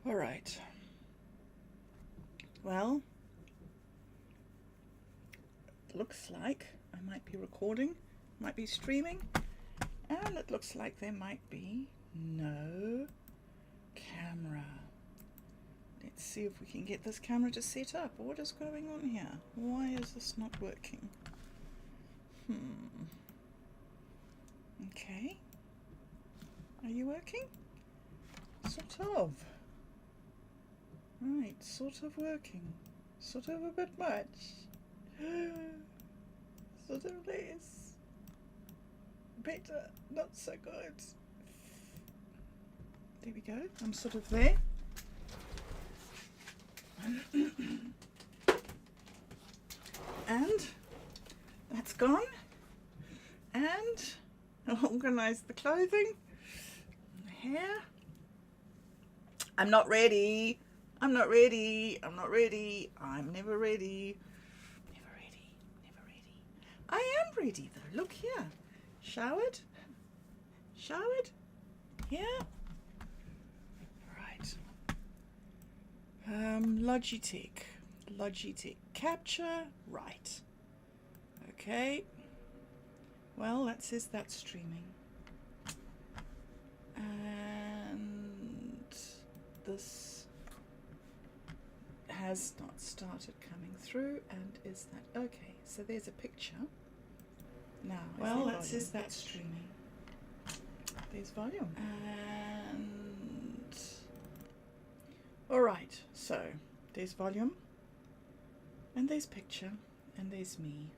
All right. Well, it looks like I might be recording, might be streaming, and it looks like there might be no camera. Let's see if we can get this camera to set up. What is going on here? Why is this not working? Okay. Are you working? Sort of. Right, sort of working. Sort of a bit much. Sort of less. Better, not so good. There we go. I'm sort of there. And that's gone. And I'll organize the clothing, the hair. I'm not ready. I'm not ready. I'm not ready. I'm never ready. Never ready. Never ready. I am ready though. Look here. Showered. Showered. Yeah. Right. Logitech capture. Right. Okay. Well, that says that's streaming. And this has not started coming through. And is that okay? So there's a picture. Now, well, that says that's streaming. There's volume. And all right, so there's volume, and there's picture, and there's me.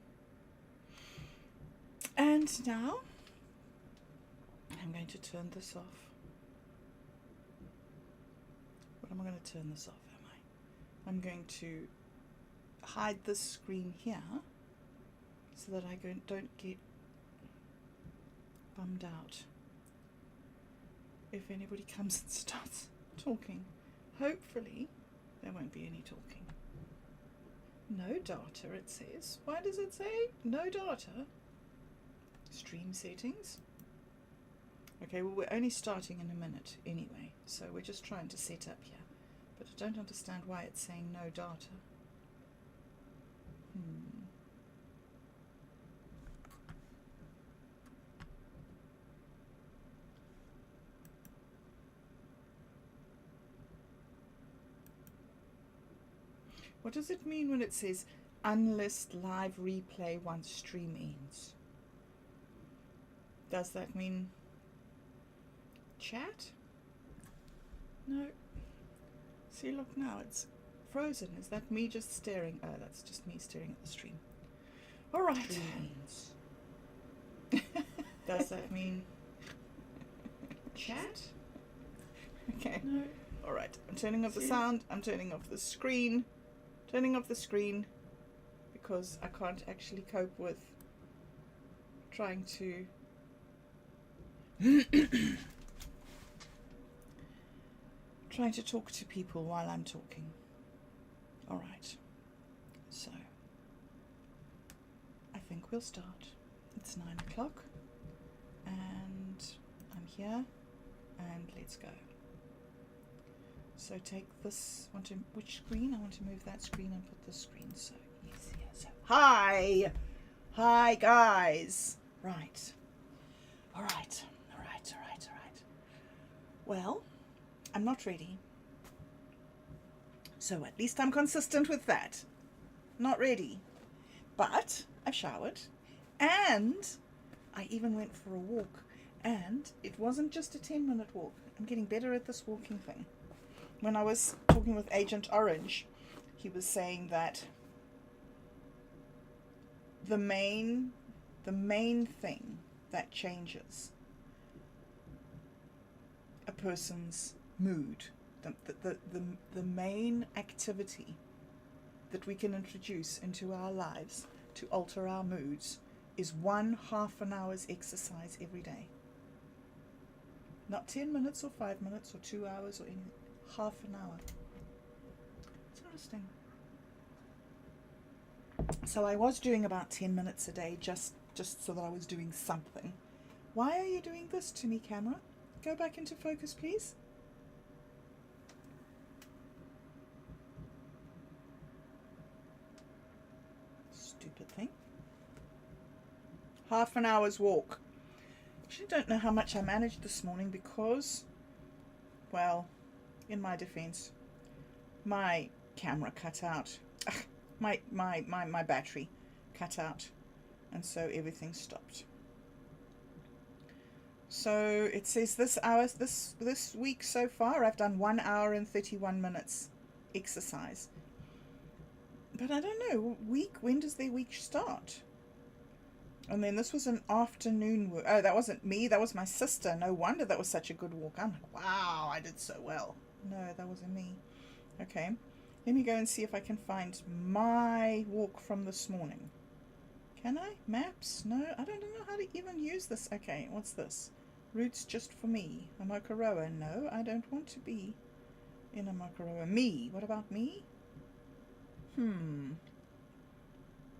And now I'm going to turn this off. What am I going to turn this off, am I? I'm going to hide this screen here so that I don't get bummed out if anybody comes and starts talking. Hopefully there won't be any talking. No data, it says. Why does it say no data? Stream settings. Okay, well, we're only starting in a minute anyway, so we're just trying to set up here. But I don't understand why it's saying no data. What does it mean when it says unlist live replay once stream ends? Does that mean chat? No. See, look now, it's frozen. Is that me just staring? Oh, that's just me staring at the stream. All right. Does that mean chat? Okay. No. All right. I'm turning off the sound. I'm turning off the screen. Turning off the screen because I can't actually cope with trying to trying to talk to people while I'm talking. All right, so I think we'll start. It's 9 o'clock and I'm here, and let's go. So take this, which screen? I want to move that screen and put this screen so easier. So hi guys. Right. All right. Well, I'm not ready. So at least I'm consistent with that. Not ready. But I showered and I even went for a walk, and it wasn't just a 10-minute walk. I'm getting better at this walking thing. When I was talking with Agent Orange, he was saying that the main thing that changes a person's mood, the main activity that we can introduce into our lives to alter our moods is 1 half an hour's exercise every day. Not 10 minutes or 5 minutes or 2 hours or anything. Half an hour. It's interesting. So I was doing about 10 minutes a day just so that I was doing something. Why are you doing this to me, camera? Go back into focus, please. half an hour's walk. Actually, don't know how much I managed this morning because, well, in my defense, my camera cut out. My battery cut out, and so everything stopped. So it says this week so far I've done 1 hour and 31 minutes exercise. But I don't know, when does their week start? And then this was an afternoon walk. Oh, that wasn't me, that was my sister. No wonder that was such a good walk. I'm like, wow, I did so well. No, that wasn't me. Okay, let me go and see if I can find my walk from this morning. Can I? Maps? No, I don't know how to even use this. Okay, what's this? Routes just for me. A Mokoroa. No, I don't want to be in a Mokoroa. Me. What about me?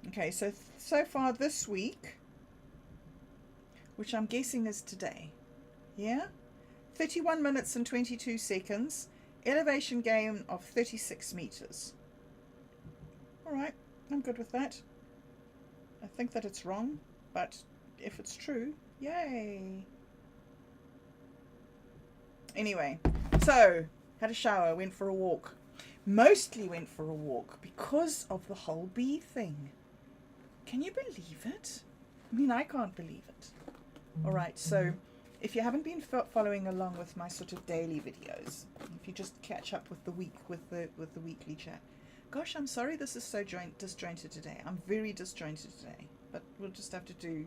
Okay, so far this week, which I'm guessing is today, yeah? 31 minutes and 22 seconds, elevation gain of 36 meters. Alright, I'm good with that. I think that it's wrong, but if it's true, yay! Anyway, so, had a shower, went for a walk. Mostly went for a walk because of the whole bee thing. Can you believe it? I mean, I can't believe it. Alright, so if you haven't been following along with my sort of daily videos, if you just catch up with the week, with the weekly chat. Gosh, I'm sorry this is so disjointed today. I'm very disjointed today. But we'll just have to do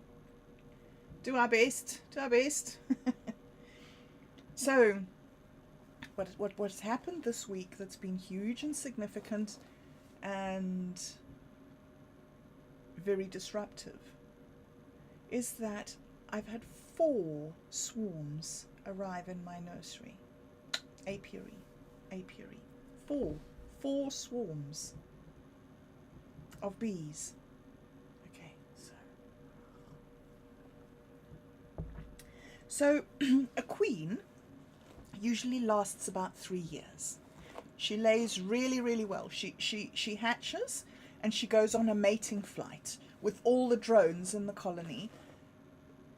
our best. Do our best. So, what's happened this week that's been huge and significant and very disruptive is that I've had 4 swarms arrive in my nursery. Apiary. 4 swarms of bees. Okay, so a queen usually lasts about 3 years. She lays really, really well. She hatches and she goes on a mating flight with all the drones in the colony.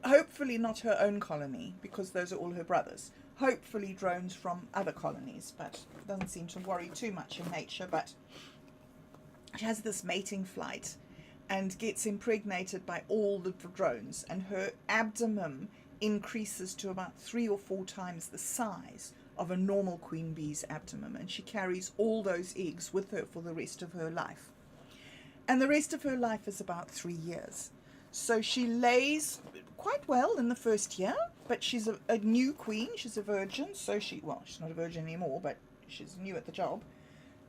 Hopefully not her own colony, because those are all her brothers. Hopefully drones from other colonies, but doesn't seem to worry too much in nature. But she has this mating flight and gets impregnated by all the drones, and her abdomen increases to about 3 or 4 times the size of a normal queen bee's abdomen, and she carries all those eggs with her for the rest of her life. And the rest of her life is about 3 years. So she lays quite well in the first year, but she's a new queen, she's a virgin, so she's not a virgin anymore, but she's new at the job.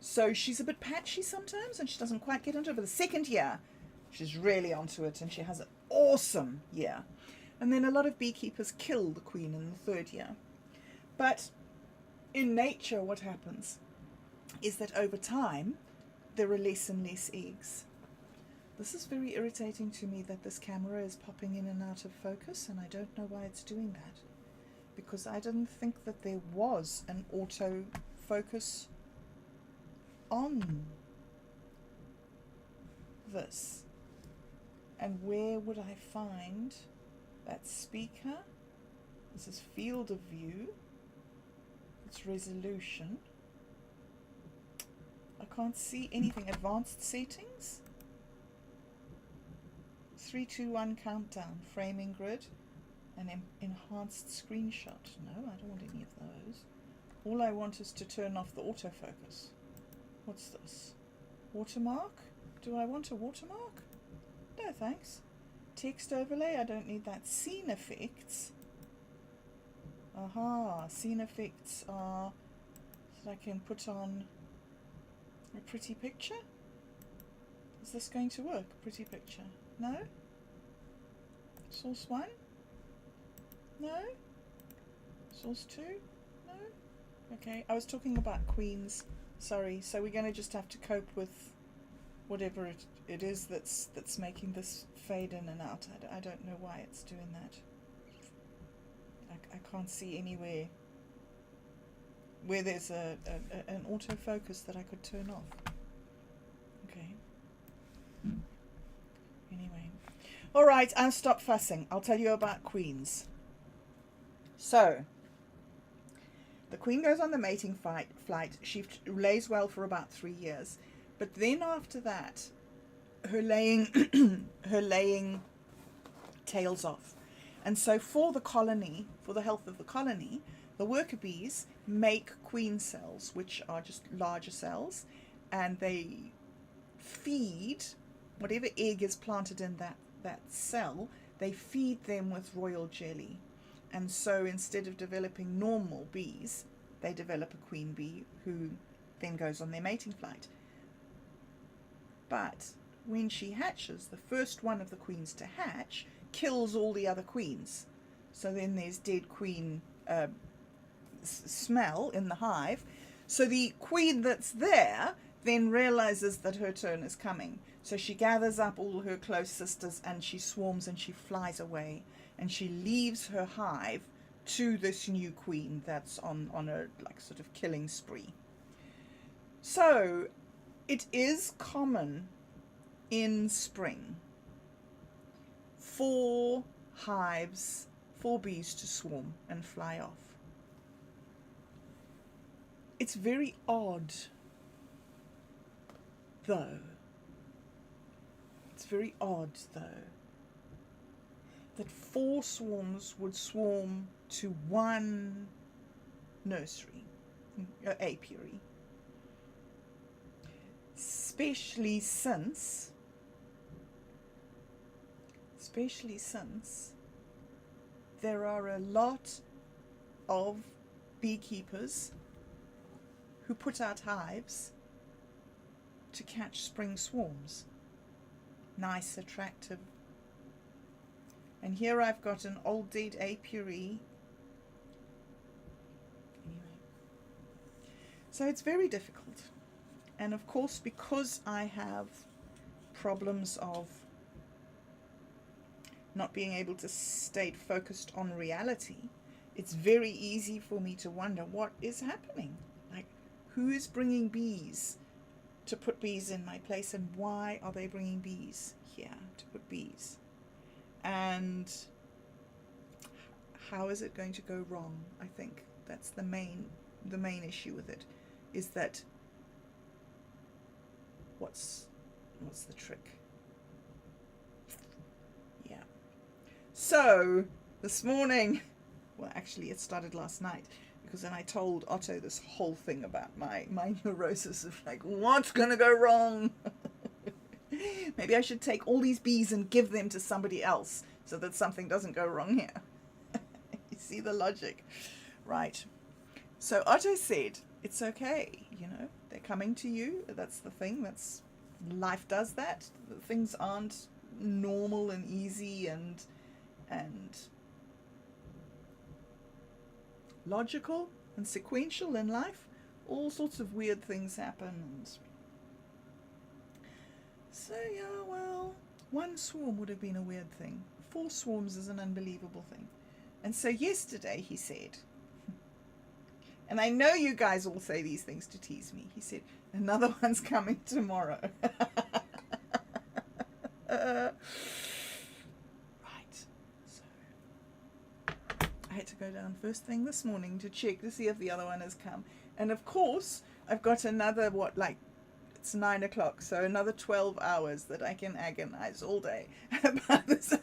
So she's a bit patchy sometimes, and she doesn't quite get into it, but the second year, she's really onto it, and she has an awesome year. And then a lot of beekeepers kill the queen in the 3rd year. But in nature, what happens is that over time, there are less and less eggs. This is very irritating to me that this camera is popping in and out of focus, and I don't know why it's doing that. Because I didn't think that there was an auto focus on this. And where would I find that speaker? This is field of view. It's resolution. I can't see anything. Advanced settings. 3, 2, 1 countdown. Framing grid. An enhanced screenshot. No, I don't want any of those. All I want is to turn off the autofocus. What's this? Watermark? Do I want a watermark? No, thanks. Text overlay, I don't need that. Scene effects. Aha, scene effects are that I can put on a pretty picture. Is this going to work? Pretty picture. No? Source 1? No? Source 2? No? Okay, I was talking about queens. Sorry, so we're going to just have to cope with whatever it is that's making this fade in and out. I don't know why it's doing that. I can't see anywhere where there's an autofocus that I could turn off. Okay. Anyway. All right, I'll stop fussing. I'll tell you about queens. So, the queen goes on the mating flight. She lays well for about 3 years. But then after that, her laying, her laying tails off. And so for the colony, for the health of the colony, the worker bees make queen cells, which are just larger cells, and they feed whatever egg is planted in that cell, they feed them with royal jelly. And so instead of developing normal bees, they develop a queen bee who then goes on their mating flight. But when she hatches, the first one of the queens to hatch kills all the other queens. So then there's dead queen smell in the hive. So the queen that's there then realizes that her turn is coming. So she gathers up all her close sisters and she swarms and she flies away. And she leaves her hive to this new queen that's on a like sort of killing spree. So it is common in spring for hives, for bees to swarm and fly off. It's very odd, though. It's very odd, though, that 4 swarms would swarm to one nursery, apiary. Especially since there are a lot of beekeepers who put out hives to catch spring swarms. Nice, attractive. And here I've got an old dead apiary. Anyway. So it's very difficult. And of course, because I have problems of not being able to stay focused on reality, it's very easy for me to wonder what is happening. Like, who is bringing bees to put bees in my place, and why are they bringing bees here to put bees? And how is it going to go wrong? I think that's the main issue with it, is that what's the trick? Yeah. So this morning, well, actually it started last night, because then I told Otto this whole thing about my neurosis of like, what's gonna go wrong? Maybe I should take all these bees and give them to somebody else so that something doesn't go wrong here. You see the logic, right? So Otto said, it's okay, you know, they're coming to you. That's the thing. That's life does that. Things aren't normal and easy and logical and sequential in life. All sorts of weird things happen. And so yeah, well, 1 swarm would have been a weird thing. 4 swarms is an unbelievable thing. And so yesterday he said, and I know you guys all say these things to tease me, he said, another one's coming tomorrow. Right. So I had to go down first thing this morning to check to see if the other one has come. And of course, I've got another, it's 9 o'clock, so another 12 hours that I can agonize all day about this.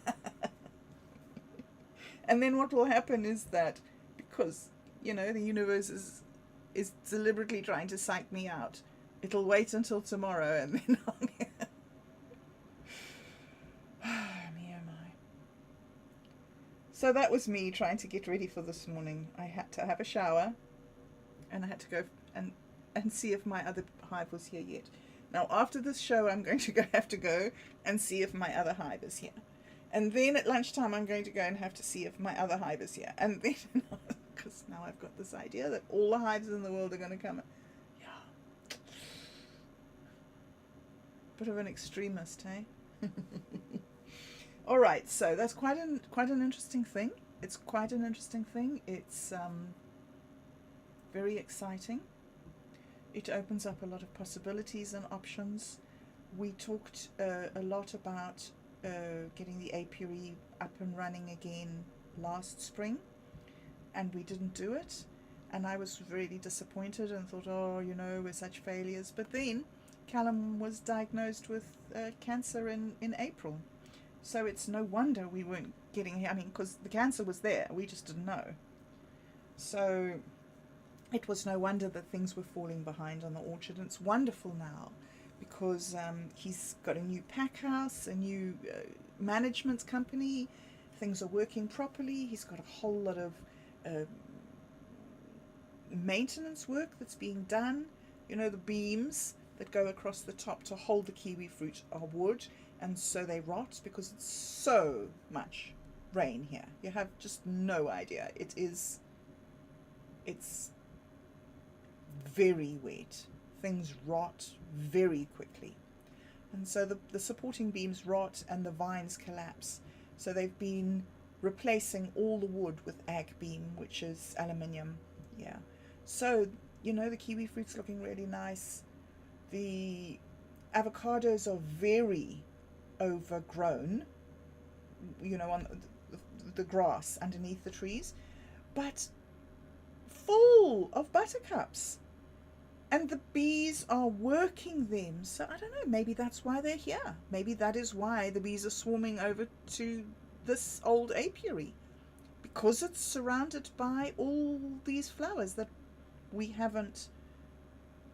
And then what will happen is that, because, you know, the universe is deliberately trying to psych me out, it'll wait until tomorrow, and then I'll get... Me oh my. So that was me trying to get ready for this morning. I had to have a shower, and I had to go and see if my other hive was here yet. Now after this show, I'm going to have to go and see if my other hive is here. And then at lunchtime, I'm going to go and have to see if my other hive is here. And then, because now I've got this idea that all the hives in the world are going to come. Yeah. Bit of an extremist, hey? All right, so that's quite an interesting thing. It's quite an interesting thing. It's very exciting. It opens up a lot of possibilities and options. We talked a lot about getting the apiary up and running again last spring, and we didn't do it. And I was really disappointed and thought, oh, you know, we're such failures. But then Callum was diagnosed with cancer in April. So it's no wonder we weren't getting, I mean, because the cancer was there, we just didn't know. So it was no wonder that things were falling behind on the orchard. And it's wonderful now because he's got a new pack house, a new management company. Things are working properly. He's got a whole lot of maintenance work that's being done. You know, the beams that go across the top to hold the kiwi fruit are wood, and so they rot because it's so much rain here. You have just no idea. It's very wet. Things rot very quickly, and so the supporting beams rot and the vines collapse. So they've been replacing all the wood with ag beam, which is aluminium. Yeah. So, you know, the kiwi fruit's looking really nice. The avocados are very overgrown, you know, on the grass underneath the trees, but full of buttercups. And the bees are working them. So I don't know, maybe that's why they're here. Maybe that is why the bees are swarming over to this old apiary, because it's surrounded by all these flowers that we haven't,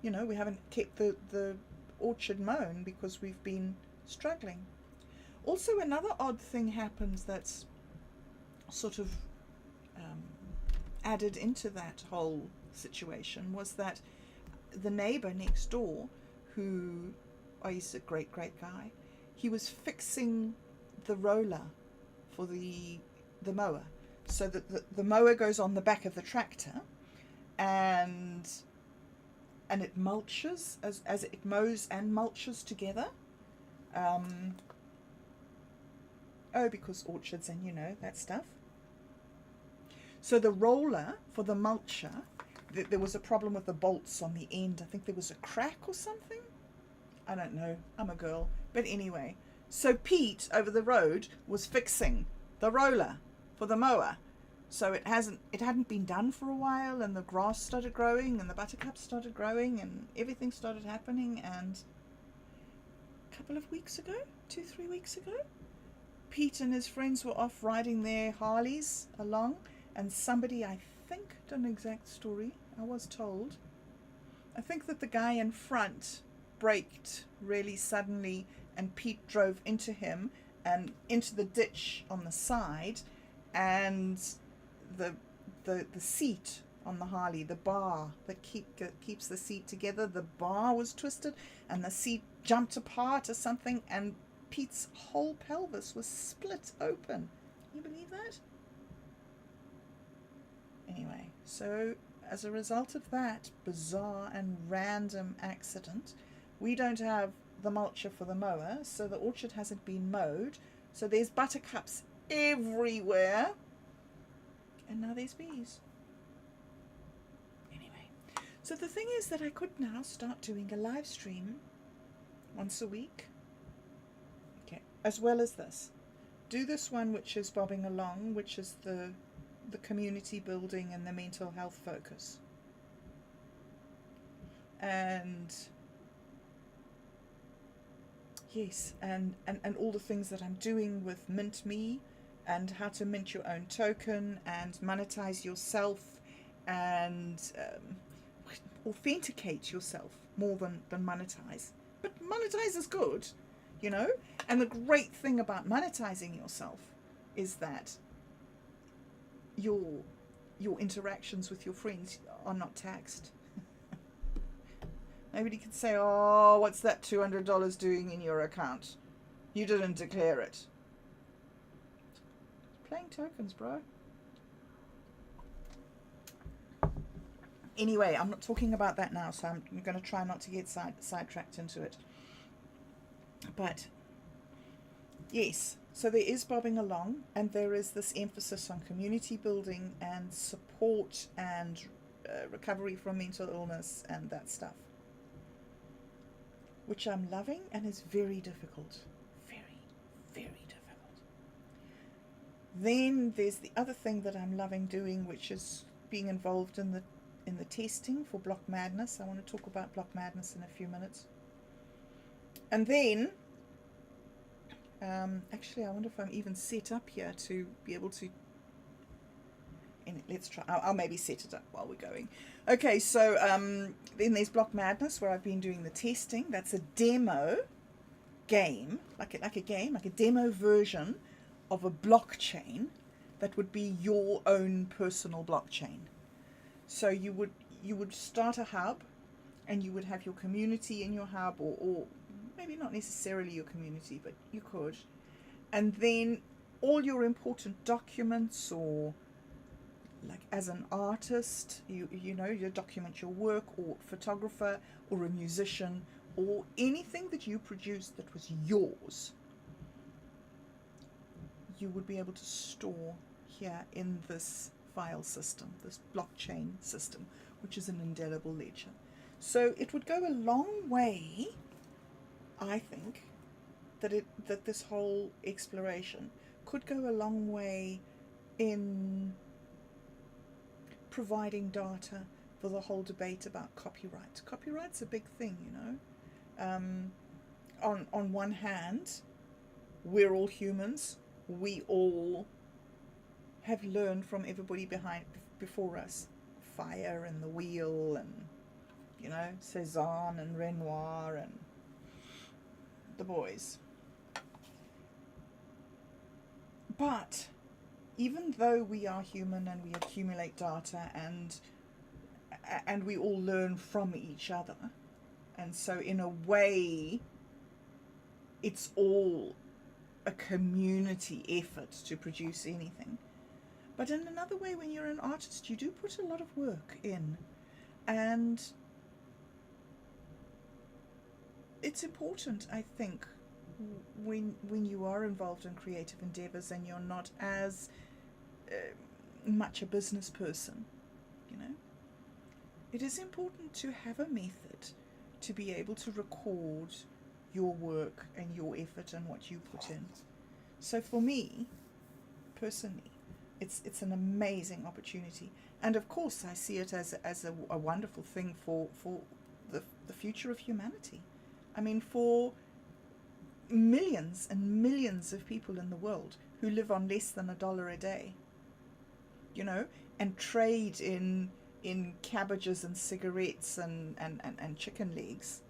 you know, we haven't kept the orchard mown because we've been struggling. Also, another odd thing happens that's sort of added into that whole situation was that the neighbor next door, who, oh, he's a great guy, he was fixing the roller for the mower, so that the mower goes on the back of the tractor, and it mulches as it mows and mulches together. Because orchards and, you know, that stuff. So the roller for the mulcher, there was a problem with the bolts on the end. I think there was a crack or something. I don't know. I'm a girl. But anyway, so Pete over the road was fixing the roller for the mower. So it hadn't been done for a while, and the grass started growing, and the buttercups started growing, and everything started happening. And a couple of weeks ago, 2-3 weeks ago, Pete and his friends were off riding their Harleys along, and somebody, I think, don't know the exact story, I was told, I think that the guy in front braked really suddenly, and Pete drove into him and into the ditch on the side, and the seat on the Harley, the bar that keeps the seat together, the bar was twisted and the seat jumped apart or something, and Pete's whole pelvis was split open. Can you believe that? Anyway, so as a result of that bizarre and random accident, we don't have the mulcher for the mower, so the orchard hasn't been mowed, so there's buttercups everywhere, and now there's bees. Anyway, so the thing is that I could now start doing a live stream once a week, okay, as well as this. Do this one which is bobbing along, which is the community building and the mental health focus. And yes, and all the things that I'm doing with Mint Me, and how to mint your own token and monetize yourself and authenticate yourself more than monetize. But monetize is good, you know? And the great thing about monetizing yourself is that your interactions with your friends are not taxed. Nobody can say, oh, what's that $200 doing in your account? You didn't declare it. Playing tokens, bro. Anyway, I'm not talking about that now, so I'm going to try not to get sidetracked into it. But, yes, so there is bobbing along, and there is this emphasis on community building and support and recovery from mental illness and that stuff, which I'm loving, and is very difficult. Very, very difficult. Then there's the other thing that I'm loving doing, which is being involved in the testing for block madness. I want to talk about block madness in a few minutes. And then, actually, I wonder if I'm even set up here to be able to. Let's try. I'll maybe set it up while we're going. Okay, so then there's block madness, where I've been doing the testing. That's a demo game, like a demo version of a blockchain that would be your own personal blockchain. So you would start a hub, and you would have your community in your hub, or maybe not necessarily your community, but you could. And then all your important documents, or like as an artist, you document your work, or photographer, or a musician, or anything that you produced that was yours, you would be able to store here in this file system, this blockchain system, which is an indelible ledger. So it would go a long way, I think, that this whole exploration could go a long way in providing data for the whole debate about copyright. Copyright's a big thing, On one hand, we're all humans. We all have learned from everybody before us. Fire and the wheel, and Cézanne and Renoir and the boys. But even though we are human and we accumulate data, and we all learn from each other, and so in a way it's all a community effort to produce anything. But in another way, when you're an artist, you do put a lot of work in, and it's important, I think, when you are involved in creative endeavors and you're not as much a business person, it is important to have a method to be able to record your work and your effort and what you put in. So for me, personally, it's an amazing opportunity, and of course I see it as a wonderful thing for the future of humanity. I mean, for millions and millions of people in the world who live on less than $1 a day, and trade in cabbages and cigarettes and chicken legs,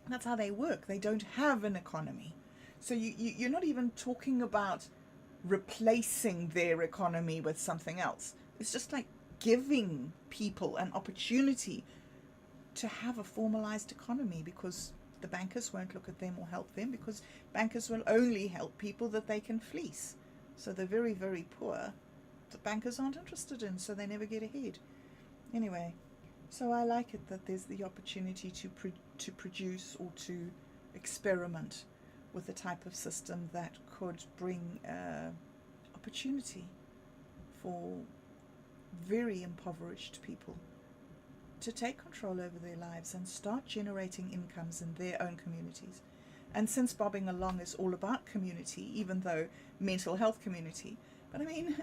that's how they work. They don't have an economy. So you're not even talking about replacing their economy with something else. It's just like giving people an opportunity to have a formalized economy, because the bankers won't look at them or help them, because bankers will only help people that they can fleece. So the very, very poor, the bankers aren't interested in, so they never get ahead. Anyway, so I like it that there's the opportunity to produce or to experiment with a type of system that could bring opportunity for very impoverished people to take control over their lives and start generating incomes in their own communities. And since Bobbing Along is all about community, even though mental health community, but I mean,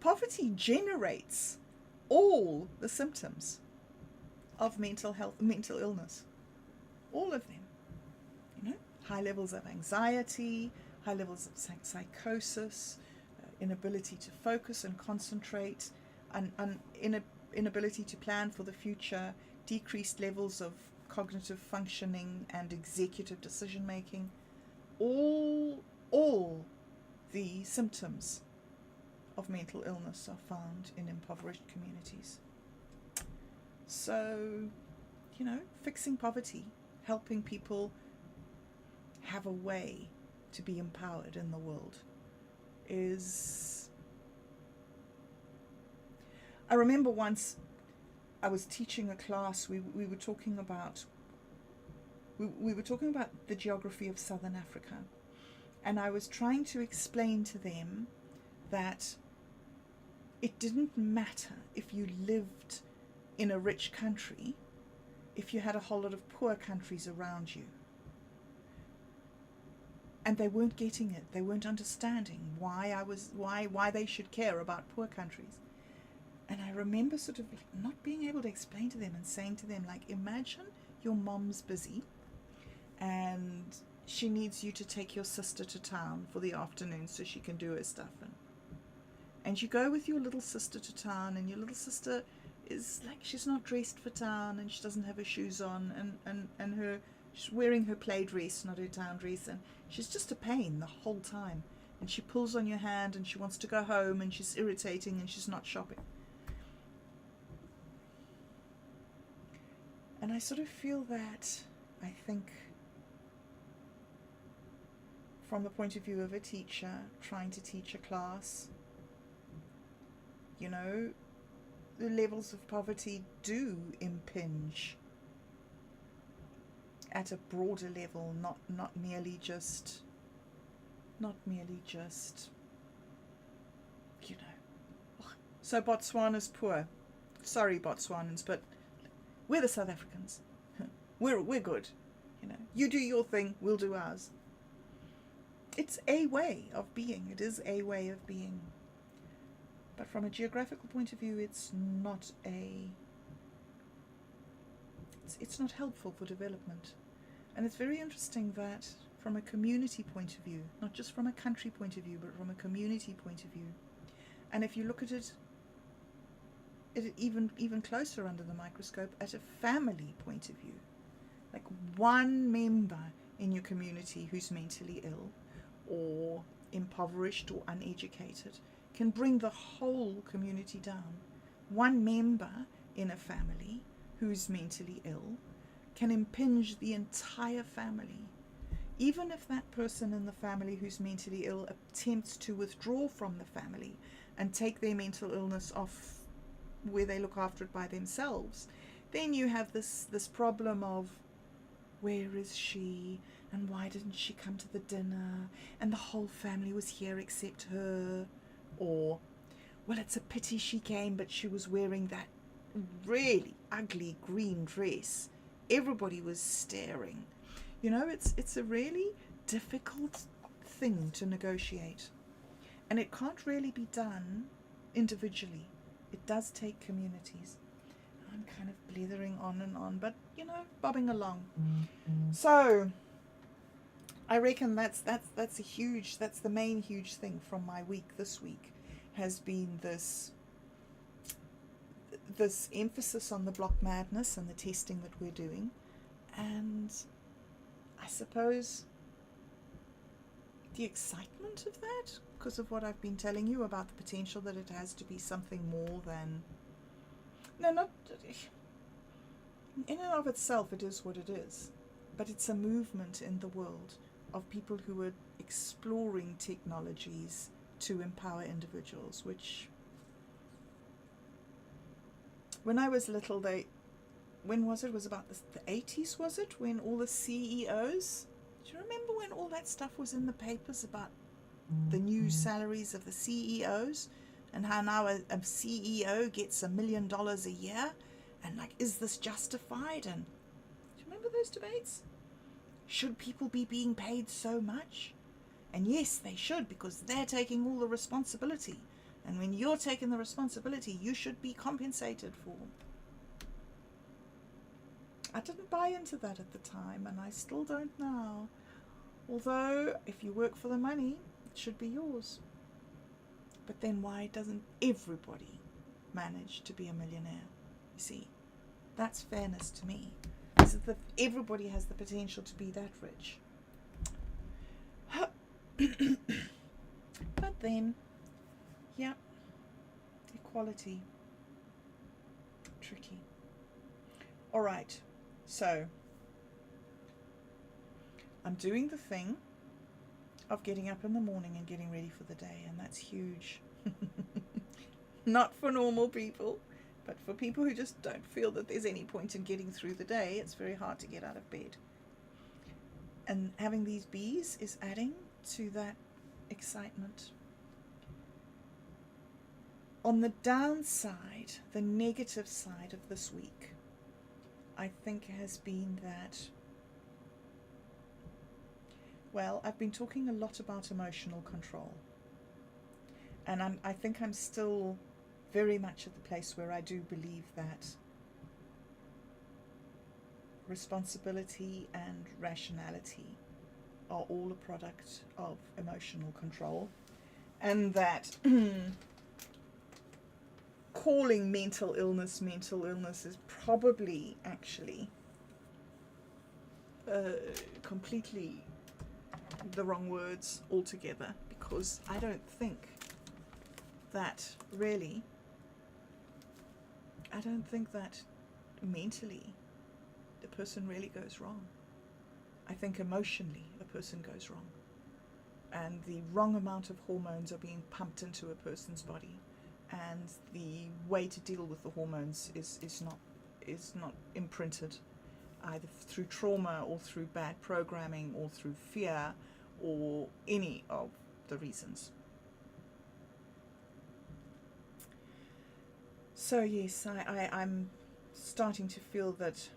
poverty generates all the symptoms of mental illness, all of them. High levels of anxiety, high levels of psychosis, inability to focus and concentrate, and inability to plan for the future, decreased levels of cognitive functioning and executive decision making, all the symptoms of mental illness are found in impoverished communities. So, fixing poverty, helping people have a way to be empowered in the world is... I remember once I was teaching a class, we were talking about the geography of Southern Africa, and I was trying to explain to them that it didn't matter if you lived in a rich country if you had a whole lot of poor countries around you. And they weren't getting it. They weren't understanding why they should care about poor countries. And I remember sort of not being able to explain to them and saying to them, like, imagine your mom's busy and she needs you to take your sister to town for the afternoon so she can do her stuff. And you go with your little sister to town, and your little sister is like, she's not dressed for town, and she doesn't have her shoes on, and she's wearing her play dress, not her town dress, and she's just a pain the whole time. And she pulls on your hand, and she wants to go home, and she's irritating, and she's not shopping. And I sort of feel that, I think, from the point of view of a teacher trying to teach a class, you know, the levels of poverty do impinge at a broader level, not merely just, you know. So Botswana's poor. Sorry, Botswanans, but we're the South Africans. We're good. You know, you do your thing, we'll do ours. It's a way of being. It is a way of being. But from a geographical point of view, it's not helpful for development. And it's very interesting that from a community point of view, not just from a country point of view, but from a community point of view. And if you look at it even closer under the microscope, at a family point of view, like one member in your community who's mentally ill or impoverished or uneducated can bring the whole community down. One member in a family who's mentally ill can impinge the entire family. Even if that person in the family who's mentally ill attempts to withdraw from the family and take their mental illness off where they look after it by themselves, then you have this problem of, where is she, and why didn't she come to the dinner, and the whole family was here except her. Or, well, it's a pity she came, but she was wearing that really ugly green dress. Everybody was staring. You know, it's a really difficult thing to negotiate. And it can't really be done individually. It does take communities. I'm kind of blithering on and on, but, you know, bobbing along. So I reckon that's the main huge thing from my week this week, has been this emphasis on the block madness and the testing that we're doing, and I suppose the excitement of that, because of what I've been telling you about the potential that it has to be something more than, not in and of itself it is what it is, but it's a movement in the world of people who are exploring technologies to empower individuals, which, when I was little, when was it? It was about the 80s, was it? When all the CEOs, do you remember when all that stuff was in the papers about the new salaries of the CEOs, and how now a CEO gets $1 million a year, and like, is this justified? And do you remember those debates? Should people be being paid so much? And yes, they should, because they're taking all the responsibility. And when you're taking the responsibility, you should be compensated for. I didn't buy into that at the time, and I still don't now. Although, if you work for the money, it should be yours. But then why doesn't everybody manage to be a millionaire? You see, that's fairness to me. Is that everybody has the potential to be that rich. But then, yeah, equality. Tricky. All right, so I'm doing the thing of getting up in the morning and getting ready for the day, and that's huge. Not for normal people, but for people who just don't feel that there's any point in getting through the day. It's very hard to get out of bed. And having these bees is adding to that excitement. On the downside, the negative side of this week, I think, has been that Well, I've been talking a lot about emotional control. And I think I'm still very much at the place where I do believe that responsibility and rationality are all a product of emotional control, and that calling mental illness is probably actually completely the wrong words altogether, because I don't think that really, I don't think that mentally the person really goes wrong. I think emotionally a person goes wrong, and the wrong amount of hormones are being pumped into a person's body, and the way to deal with the hormones is not imprinted either through trauma or through bad programming or through fear or any of the reasons. So yes, I'm starting to feel that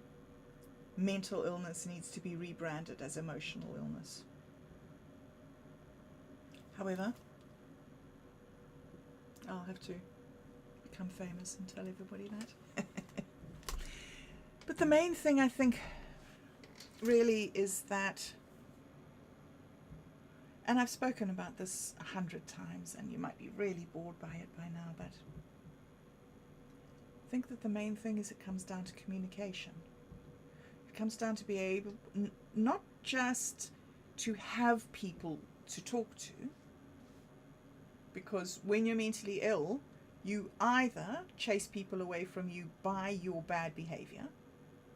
mental illness needs to be rebranded as emotional illness. However, I'll have to become famous and tell everybody that. But the main thing, I think, really is that, and I've spoken about this 100 times, and you might be really bored by it by now, but I think that the main thing is it comes down to communication. It comes down to be able, not just to have people to talk to, because when you're mentally ill, you either chase people away from you by your bad behavior,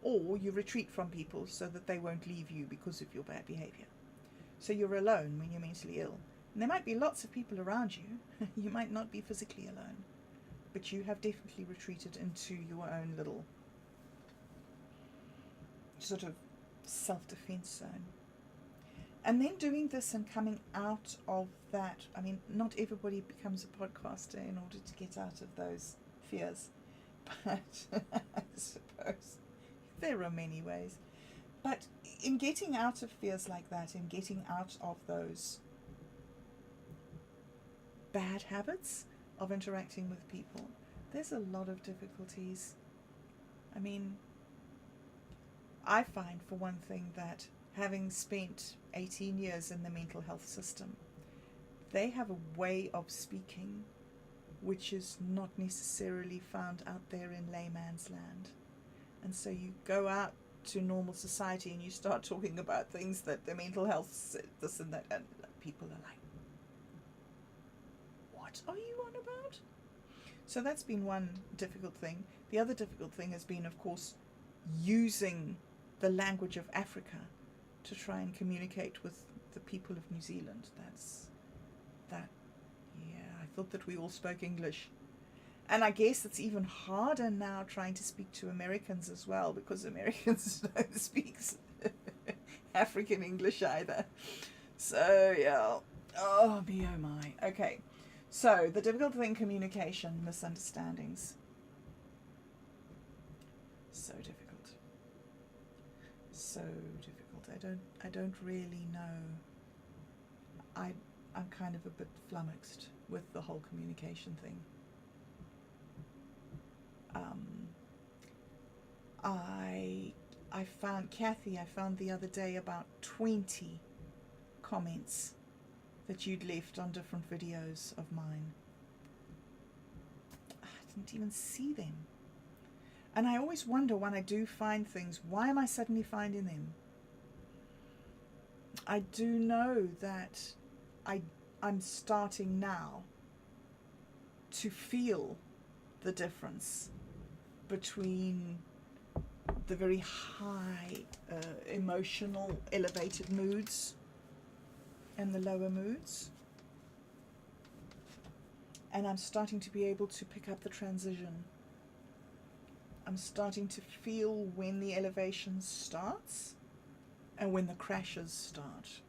or you retreat from people so that they won't leave you because of your bad behavior. So you're alone when you're mentally ill. And there might be lots of people around you. You might not be physically alone, but you have definitely retreated into your own little sort of self-defense zone. And then doing this and coming out of that, I mean, not everybody becomes a podcaster in order to get out of those fears, but I suppose there are many ways. But in getting out of fears like that, in getting out of those bad habits of interacting with people, there's a lot of difficulties. I mean, I find, for one thing, that having spent 18 years in the mental health system, they have a way of speaking which is not necessarily found out there in layman's land. And so you go out to normal society and you start talking about things that the mental health, this and that, and people are like, what are you on about? So that's been one difficult thing. The other difficult thing has been, of course, using the language of Africa to try and communicate with the people of New Zealand. I thought that we all spoke English. And I guess it's even harder now trying to speak to Americans as well, because Americans don't speak African English either. So, yeah. Oh, me, oh my. Okay. So, the difficult thing, communication, misunderstandings. So difficult. So difficult. I don't really know. I'm kind of a bit flummoxed with the whole communication thing. I found, Kathy, I found the other day about 20 comments that you'd left on different videos of mine. I didn't even see them. And I always wonder when I do find things, why am I suddenly finding them? I do know that I'm starting now to feel the difference between the very high emotional elevated moods and the lower moods, and I'm starting to be able to pick up the transition. I'm starting to feel when the elevation starts and when the crashes start.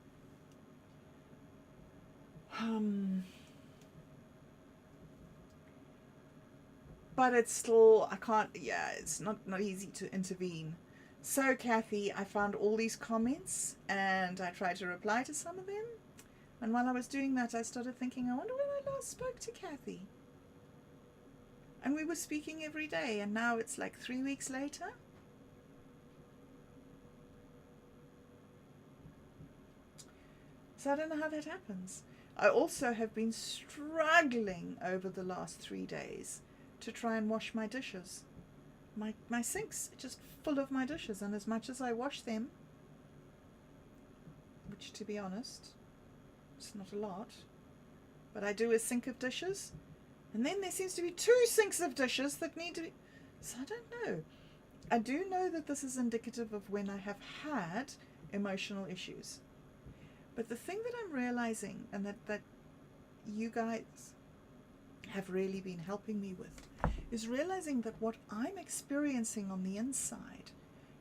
But it's still, it's not easy to intervene. So, Kathy, I found all these comments and I tried to reply to some of them. And while I was doing that, I started thinking, I wonder when I last spoke to Kathy. And we were speaking every day, and now it's like 3 weeks later. So I don't know how that happens. I also have been struggling over the last 3 days to try and wash my dishes. My sink's just full of my dishes, and as much as I wash them, which to be honest, it's not a lot, but I do a sink of dishes, and then there seems to be 2 sinks of dishes that need to be, so I don't know. I do know that this is indicative of when I have had emotional issues. But the thing that I'm realizing, and that you guys have really been helping me with, is realizing that what I'm experiencing on the inside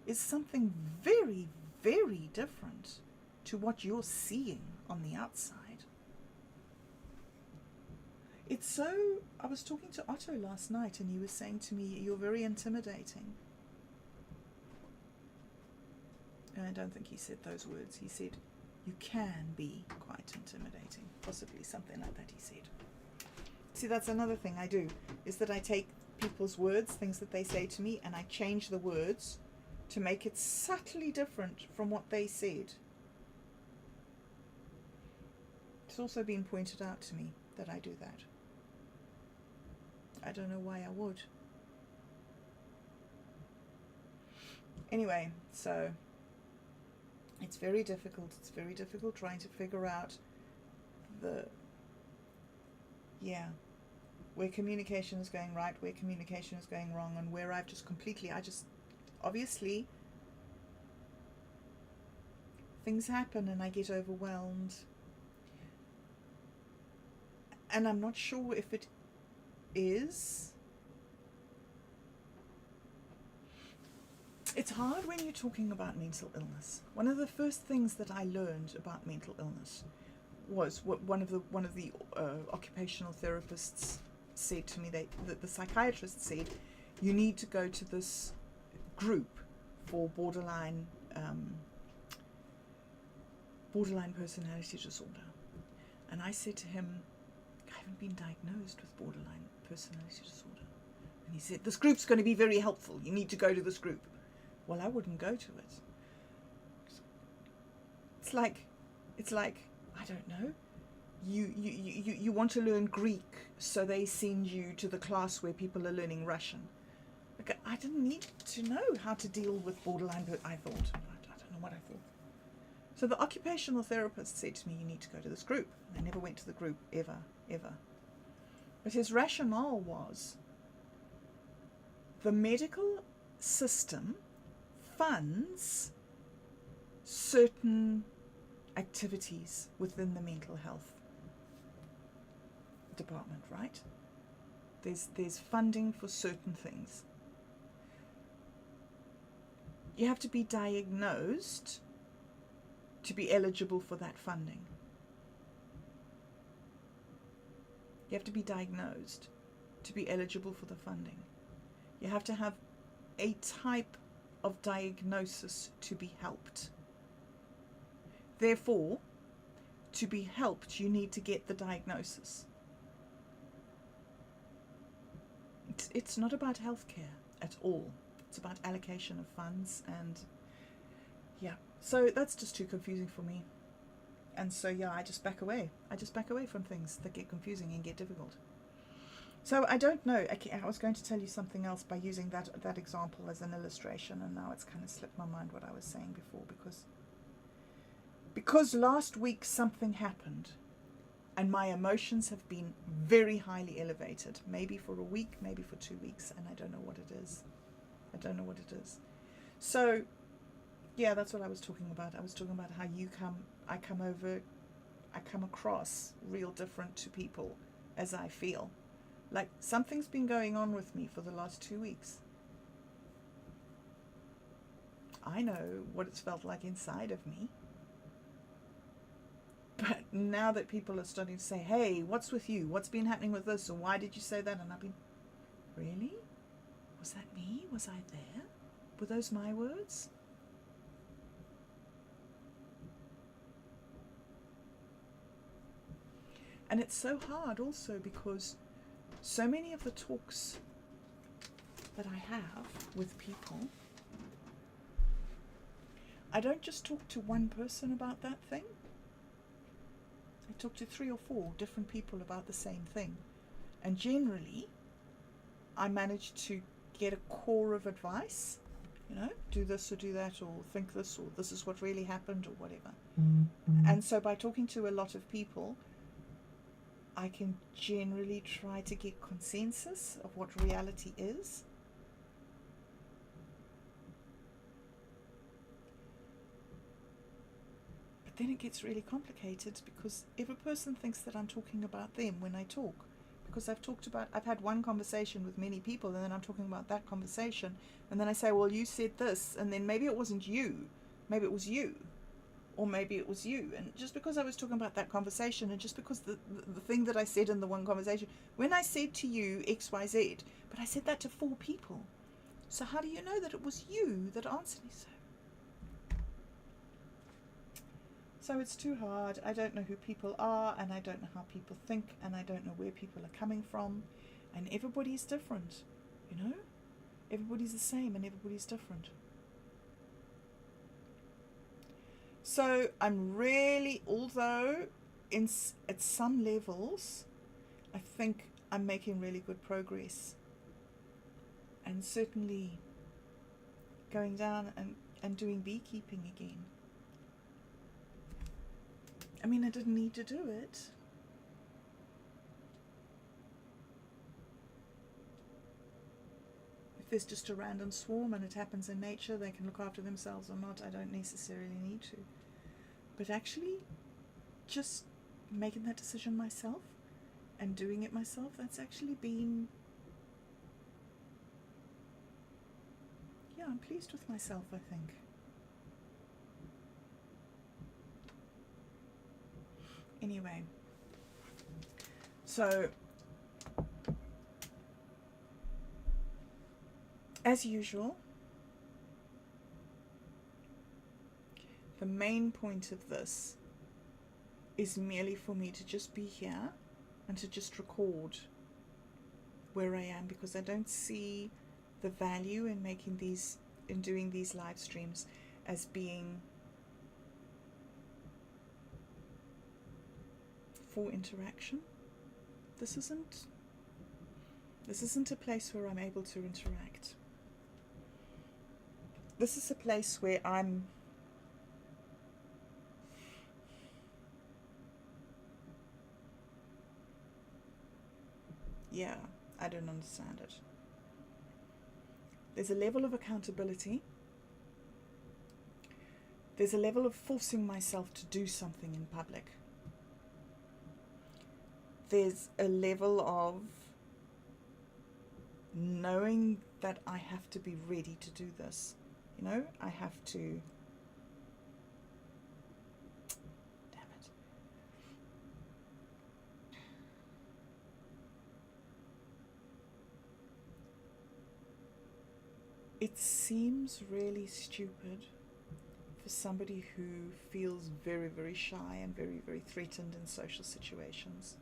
is something very, very different to what you're seeing on the outside. It's so, I was talking to Otto last night and he was saying to me, you're very intimidating. And I don't think he said those words. He said, you can be quite intimidating. Possibly something like that he said. See, that's another thing I do, is that I take people's words, things that they say to me, and I change the words to make it subtly different from what they said. It's also been pointed out to me that I do that. I don't know why I would. Anyway, so it's very difficult. It's very difficult trying to figure out where communication is going right, where communication is going wrong, and where I've just completely, obviously, things happen and I get overwhelmed. And I'm not sure if it is. It's hard when you're talking about mental illness. One of the first things that I learned about mental illness was what one of the occupational therapists said to me. The psychiatrist said, you need to go to this group for borderline personality disorder. And I said to him, I haven't been diagnosed with borderline personality disorder. And he said, this group's going to be very helpful. You need to go to this group. Well, I wouldn't go to it. It's like, I don't know. You want to learn Greek, so they send you to the class where people are learning Russian. Like, I didn't need to know how to deal with borderline, but I thought, I don't know what I thought. So the occupational therapist said to me, you need to go to this group. I never went to the group, ever. But his rationale was, the medical system funds certain activities within the mental health department, right? There's funding for certain things. You have to be diagnosed to be eligible for that funding. You have to be diagnosed to be eligible for the funding. You have to have a type of diagnosis to be helped. Therefore, to be helped, you need to get the diagnosis. It's not about healthcare at all. It's about allocation of funds, and yeah. So that's just too confusing for me. And so yeah, I just back away. I just back away from things that get confusing and get difficult. So I don't know. I was going to tell you something else by using that example as an illustration, and now it's kind of slipped my mind what I was saying before, because last week something happened and my emotions have been very highly elevated, maybe for a week, maybe for 2 weeks, and I don't know what it is. So yeah, that's what I was talking about. I was talking about how I come across real different to people as I feel. Like something's been going on with me for the last 2 weeks. I know what it's felt like inside of me. But now that people are starting to say, hey, what's with you? What's been happening with this? Or why did you say that? And I've been, really? Was that me? Was I there? Were those my words? And it's so hard also because so many of the talks that I have with people, I don't just talk to one person about that thing. I talk to 3 or 4 different people about the same thing. And generally, I manage to get a core of advice, do this or do that, or think this, or this is what really happened, or whatever. And so by talking to a lot of people, I can generally try to get consensus of what reality is. But then it gets really complicated because every person thinks that I'm talking about them when I talk. Because I've had one conversation with many people, and then I'm talking about that conversation, and then I say, well, you said this, and then maybe it wasn't you, maybe it was you, or maybe it was you. And just because I was talking about that conversation, and just because the thing that I said in the one conversation, when I said to you X, Y, Z, but I said that to 4 people. So how do you know that it was you that answered me so? So it's too hard. I don't know who people are, and I don't know how people think, and I don't know where people are coming from, and everybody's different, Everybody's the same and everybody's different. So I'm really, although at some levels, I think I'm making really good progress, and certainly going down and doing beekeeping again. I mean, I didn't need to do it. If there's just a random swarm and it happens in nature, they can look after themselves or not. I don't necessarily need to. But actually, just making that decision myself and doing it myself, that's actually been... Yeah, I'm pleased with myself, I think. Anyway, so as usual, the main point of this is merely for me to just be here and to just record where I am, because I don't see the value in doing these live streams as being for interaction. This isn't a place where I'm able to interact. This is a place where I don't understand it. There's a level of accountability. There's a level of forcing myself to do something in public. There's a level of knowing that I have to be ready to do this. I have to... Damn it. It seems really stupid for somebody who feels very, very shy and very, very threatened in social situations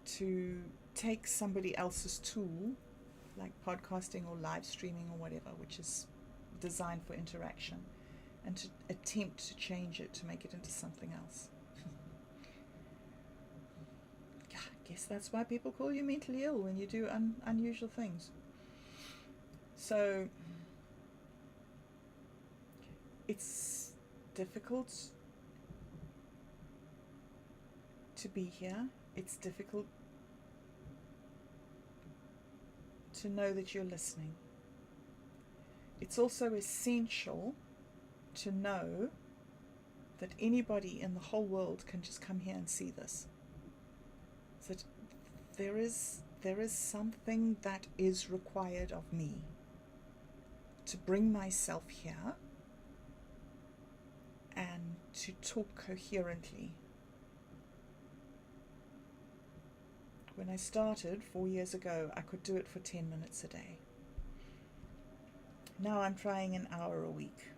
to take somebody else's tool, like podcasting or live streaming or whatever, which is designed for interaction, and to attempt to change it, to make it into something else. I guess that's why people call you mentally ill when you do unusual things. So it's difficult to be here. It's difficult to know that you're listening. It's also essential to know that anybody in the whole world can just come here and see this. So there is something that is required of me to bring myself here and to talk coherently When I started 4 years ago, I could do it for 10 minutes a day. Now I'm trying an hour a week.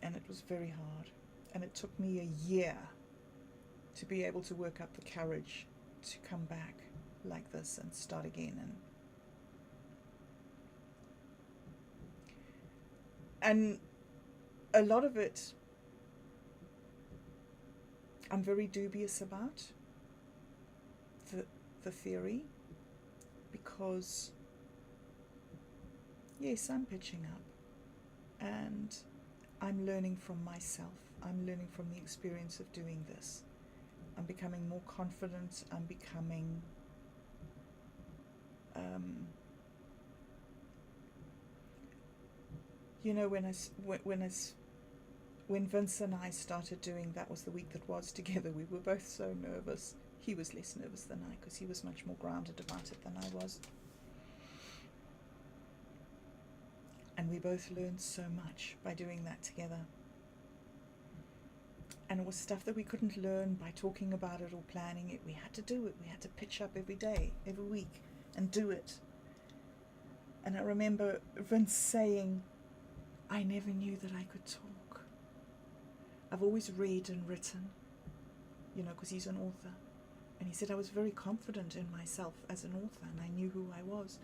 And it was very hard. And it took me a year to be able to work up the courage to come back like this and start again. And a lot of it I'm very dubious about, the theory, because yes, I'm pitching up and I'm learning from myself. I'm learning from the experience of doing this. I'm becoming more confident. I'm becoming you know, when Vince and I started doing That Was the Week That Was together, we were both so nervous. He was less nervous than I, because he was much more grounded about it than I was. And we both learned so much by doing that together. And it was stuff that we couldn't learn by talking about it or planning it. We had to do it. We had to pitch up every day, every week, and do it. And I remember Vince saying, I never knew that I could talk. I've always read and written, you know, because he's an author. And he said I was very confident in myself as an author, and I knew who I was.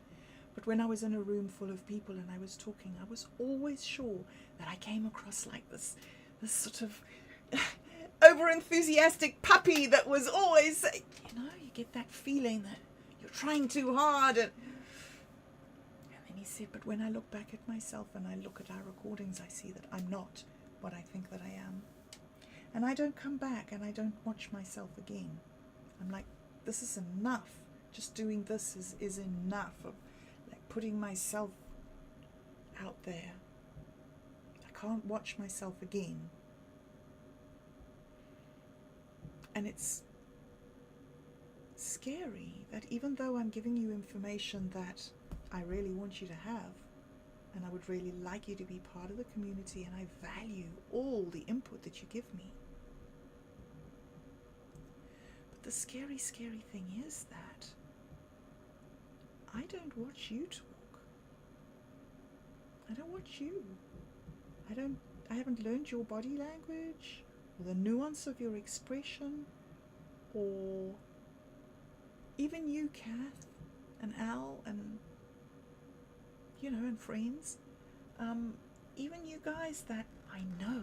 But when I was in a room full of people and I was talking, I was always sure that I came across like this sort of over-enthusiastic puppy that was always, you know, you get that feeling that you're trying too hard. And then he said, but when I look back at myself and I look at our recordings, I see that I'm not what I think that I am. And I don't come back and I don't watch myself again. I'm like, this is enough. Just doing this is enough of like putting myself out there. I can't watch myself again. And it's scary that even though I'm giving you information that I really want you to have, and I would really like you to be part of the community, and I value all the input that you give me. But the scary, scary thing is that I don't watch you talk. I don't watch you. I haven't learned your body language, or the nuance of your expression, or even you, Kath, and Al, and you know, and friends, even you guys that I know,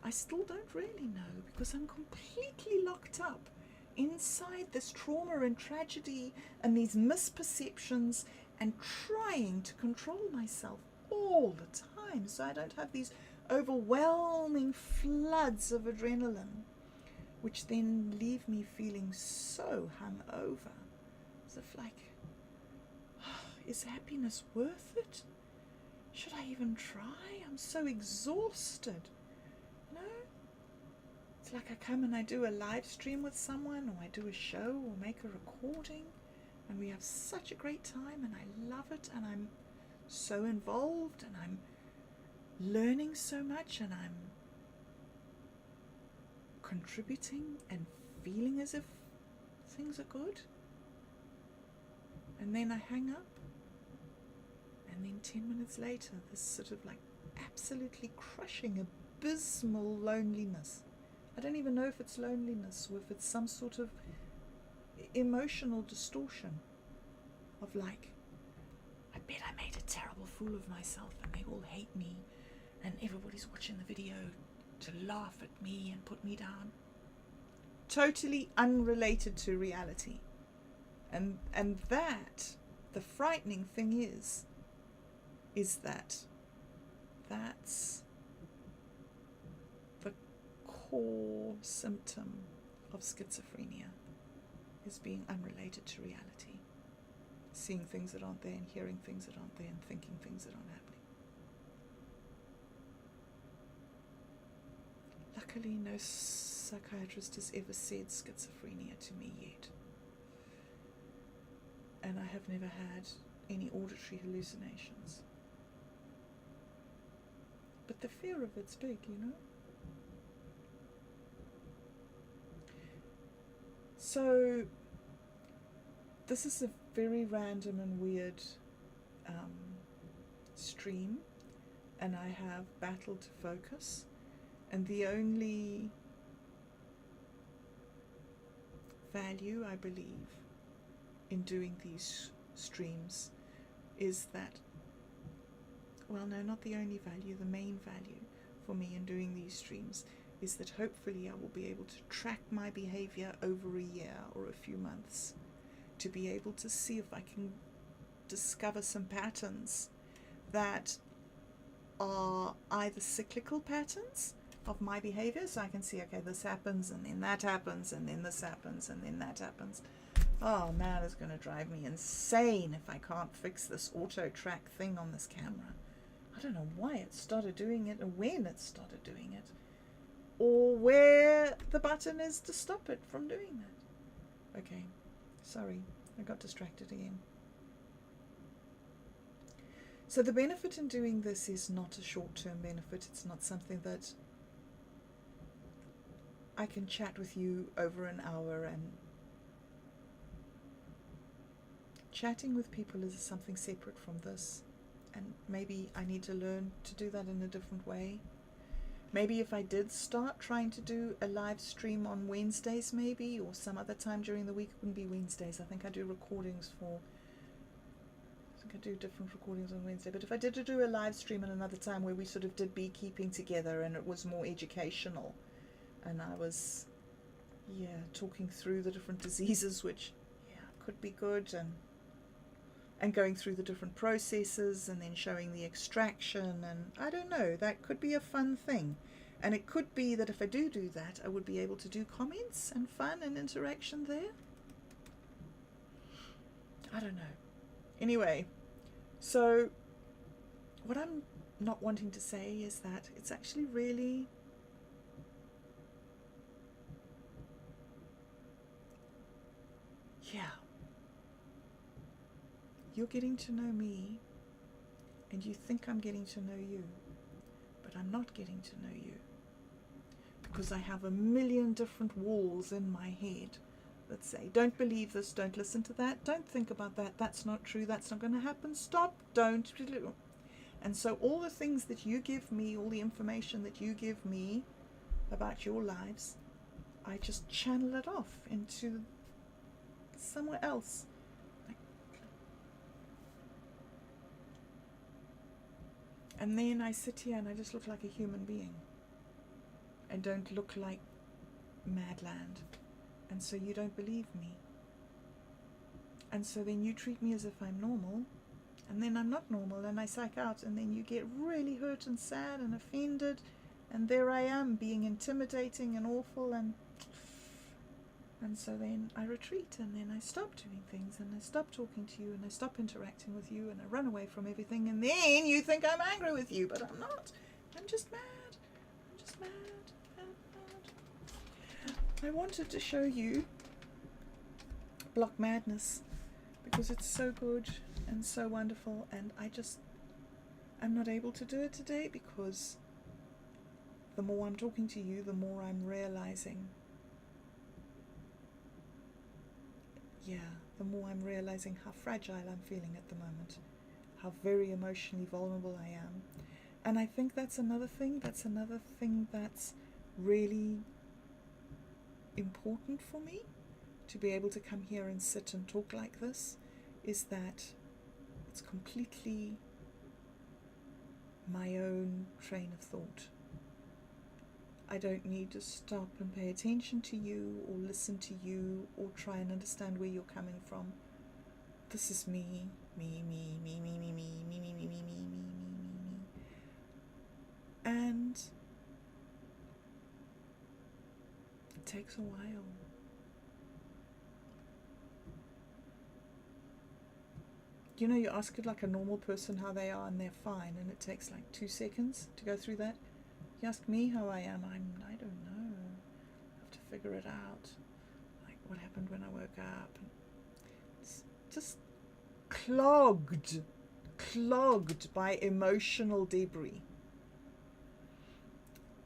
I still don't really know, because I'm completely locked up inside this trauma and tragedy and these misperceptions, and trying to control myself all the time so I don't have these overwhelming floods of adrenaline, which then leave me feeling so hungover, as if like, is happiness worth it? Should I even try? I'm so exhausted. You know? It's like I come and I do a live stream with someone, or I do a show or make a recording, and we have such a great time, and I love it, and I'm so involved, and I'm learning so much, and I'm contributing and feeling as if things are good. And then I hang up. And then 10 minutes later, this sort of like absolutely crushing, abysmal loneliness. I don't even know if it's loneliness or if it's some sort of emotional distortion of like, I bet I made a terrible fool of myself and they all hate me and everybody's watching the video to laugh at me and put me down. Totally unrelated to reality. And that, the frightening thing is that that's the core symptom of schizophrenia, is being unrelated to reality, seeing things that aren't there and hearing things that aren't there and thinking things that aren't happening. Luckily, no psychiatrist has ever said schizophrenia to me yet, and I have never had any auditory hallucinations. But the fear of it's big, you know? So this is a very random and weird stream, and I have battled to focus, and the only value I believe in doing these streams is that, well, no, not the only value, the main value for me in doing these streams is that hopefully I will be able to track my behavior over a year or a few months, to be able to see if I can discover some patterns that are either cyclical patterns of my behavior, so I can see, okay, this happens and then that happens and then this happens and then that happens. Oh man, it's going to drive me insane if I can't fix this auto track thing on this camera. I don't know why it started doing it, or when it started doing it, or where the button is to stop it from doing that. Okay, sorry, I got distracted again. So the benefit in doing this is not a short-term benefit. It's not something that I can chat with you over an hour, and chatting with people is something separate from this. And maybe I need to learn to do that in a different way. Maybe if I did start trying to do a live stream on Wednesdays, maybe, or some other time during the week. It wouldn't be Wednesdays. I think I do recordings for, I think I do different recordings on Wednesday. But if I did do a live stream at another time where we sort of did beekeeping together and it was more educational, and I was, talking through the different diseases, which, could be good, and going through the different processes and then showing the extraction, and I don't know, that could be a fun thing. And it could be that if I do that, I would be able to do comments and fun and interaction there. I don't know. Anyway, so what I'm not wanting to say is that it's actually really you're getting to know me, and you think I'm getting to know you, but I'm not getting to know you, because I have a million different walls in my head that say, don't believe this, don't listen to that, don't think about that, that's not true, that's not going to happen, stop, don't. And so all the things that you give me, all the information that you give me about your lives, I just channel it off into somewhere else. And then I sit here and I just look like a human being. I don't look like Madland. And so you don't believe me. And so then you treat me as if I'm normal. And then I'm not normal and I psych out. And then you get really hurt and sad and offended. And there I am being intimidating and awful. And so then I retreat, and then I stop doing things, and I stop talking to you, and I stop interacting with you, and I run away from everything, and then you think I'm angry with you, but I'm not. I'm just mad. I'm just mad. I wanted to show you Block Madness because it's so good and so wonderful, and I'm not able to do it today because the more I'm talking to you, the more I'm realizing the more I'm realizing how fragile I'm feeling at the moment, how very emotionally vulnerable I am. And I think that's another thing that's really important for me, to be able to come here and sit and talk like this, is that it's completely my own train of thought. I don't need to stop and pay attention to you or listen to you or try and understand where you're coming from. This is me. And it takes a while. You ask it like a normal person how they are and they're fine, and it takes like 2 seconds to go through that. You ask me how I am, I don't know. I have to figure it out. Like what happened when I woke up. It's just clogged by emotional debris.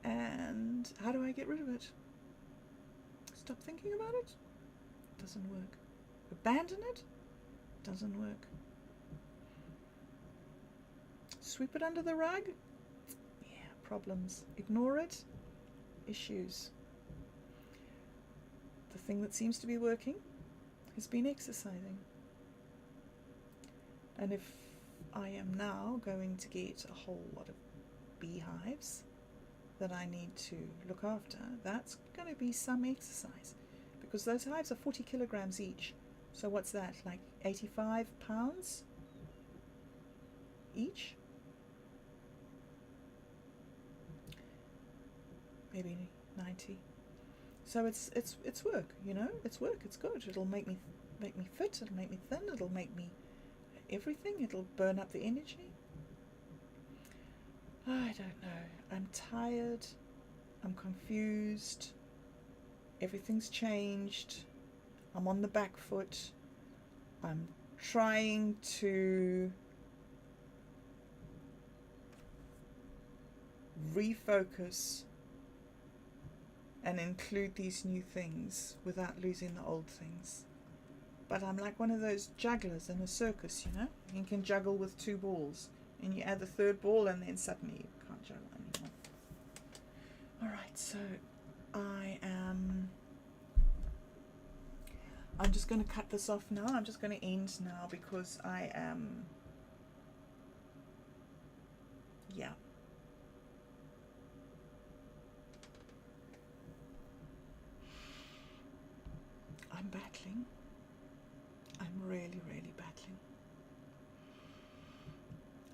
And how do I get rid of it? Stop thinking about it? Doesn't work. Abandon it? Doesn't work. Sweep it under the rug? Yeah, problems. Ignore it? Issues. The thing that seems to be working has been exercising. And if I am now going to get a whole lot of beehives that I need to look after, that's going to be some exercise, because those hives are 40 kilograms each. So what's that, like 85 pounds each? Maybe 90. So it's work, you know. It's work. It's good. It'll make me fit. It'll make me thin. It'll make me everything. It'll burn up the energy. I don't know. I'm tired. I'm confused. Everything's changed. I'm on the back foot. I'm trying to refocus and include these new things without losing the old things. But I'm like one of those jugglers in a circus, you know? You can juggle with 2 balls, and you add the 3rd ball, and then suddenly you can't juggle anymore. Alright, so I'm just going to cut this off now. I'm just going to end now because I am, yeah. I'm battling. I'm really, really battling.